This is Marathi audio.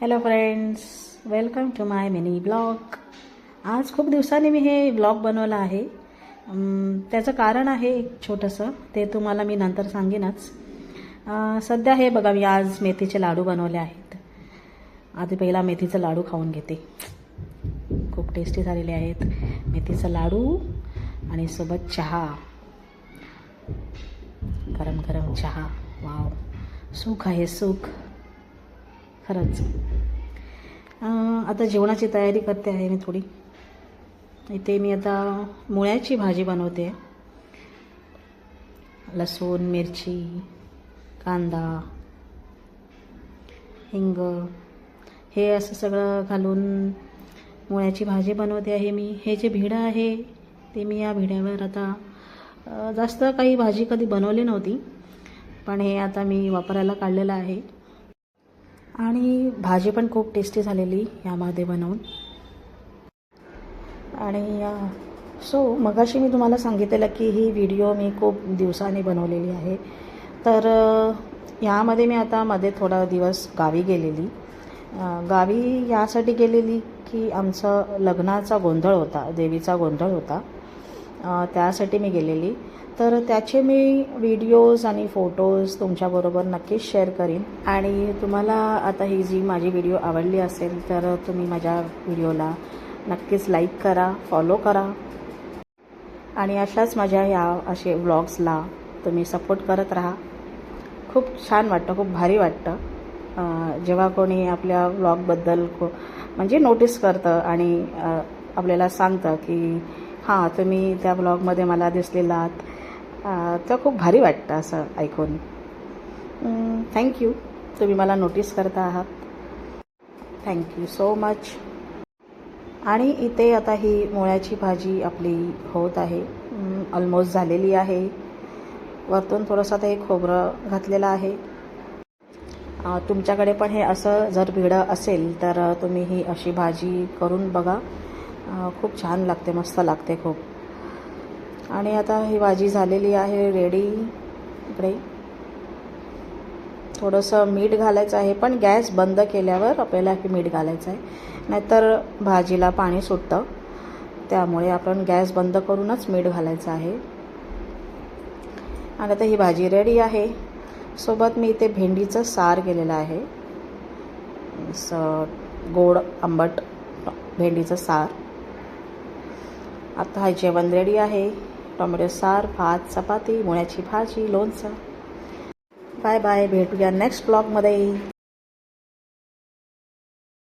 Hello friends, welcome to my mini blog. आज खूप दिवसांनी मी हे ब्लॉग बनवला आहे. त्याचं कारण आहे एक छोटंसं, ते तुम्हाला मी नंतर सांगेनच. सध्या हे बघा, मी आज मेथीचे लाडू बनवले आहेत. आधी पहिला मेथीचा लाडू खाऊन घेते. खूप टेस्टी झालेले आहेत मेथीचा लाडू आणि सोबत चहा, गरम गरम चहा. वाव, सुख आहे सुख खरंच. आता जेवणाची तयारी करते आहे मी थोडी. इथे मी आता मुळ्याची भाजी बनवते. लसूण, मिरची, कांदा, हिंग हे असं सगळं घालून मुळ्याची भाजी बनवते आहे मी. हे जे भिडं आहे ते मी या भिड्यावर आता जास्त काही भाजी कधी बनवली नव्हती, पण हे आता मी वापरायला काढलेलं आहे. आणि भाजी पण खूप टेस्टी झालेली यामध्ये बनवून. आणि मगाशी मी तुम्हाला सांगितलेलं की ही व्हिडिओ मी खूप दिवसांनी बनवलेली आहे. तर यामध्ये मी आता मध्ये थोडा दिवस गावी गेलेली. गावी यासाठी गेलेली की आमचं लग्नाचा गोंधळ होता, देवीचा गोंधळ होता, त्यासाठी मी गेलेली. तर त्याचे मी व्हिडिओज आणि फोटोज तुमच्याबरोबर नक्कीच शेअर करीन. आणि तुम्हाला आता ही जी माझी व्हिडिओ आवडली असेल तर तुम्ही माझ्या व्हिडिओला नक्कीच लाईक करा, फॉलो करा. आणि अशाच माझ्या असे व्लॉग्सला तुम्ही सपोर्ट करत राहा. खूप छान वाटतं, खूप भारी वाटतं जेव्हा कोणी आपल्या व्लॉगबद्दल म्हणजे नोटीस करतं आणि आपल्याला सांगतं की हां, तुम्ही त्या व्लॉगमध्ये मला दिसलेला आहात. तर खूप भारी वाटतं असं ऐकून. थँक्यू, तुम्ही मला नोटीस करता आहात. Thank you so much. आणि इथे आता ही मुळ्याची भाजी आपली होत आहे, ऑलमोस्ट झालेली आहे. वरतून थोडंसं आता हे खोबरं घातलेलं आहे. तुमच्याकडे पण हे असं जर भिडं असेल तर तुम्ही ही अशी भाजी करून बघा. खूप छान लागते, मस्त लागते खूप. आणि आता ही भाजी झालेली आहे रेडी. इकडे थोडंसं मीठ घालायचं आहे, पण गॅस बंद केल्यावर आपल्याला हे मीठ घालायचं आहे, नाहीतर भाजीला पाणी सुटतं. त्यामुळे आपण गॅस बंद करूनच मीठ घालायचं आहे. आणि आता ही भाजी रेडी आहे. सोबत मी इथे भेंडीचं सार केलेलं आहे, गोड आंबट भेंडीचं सार. आता हा जेवण रेडी आहे. टोमॅटो सार, भात, चपाती, मुळ्याची भाजी, लोणचं. बाय बाय, भेटूया नेक्स्ट ब्लॉगमध्ये.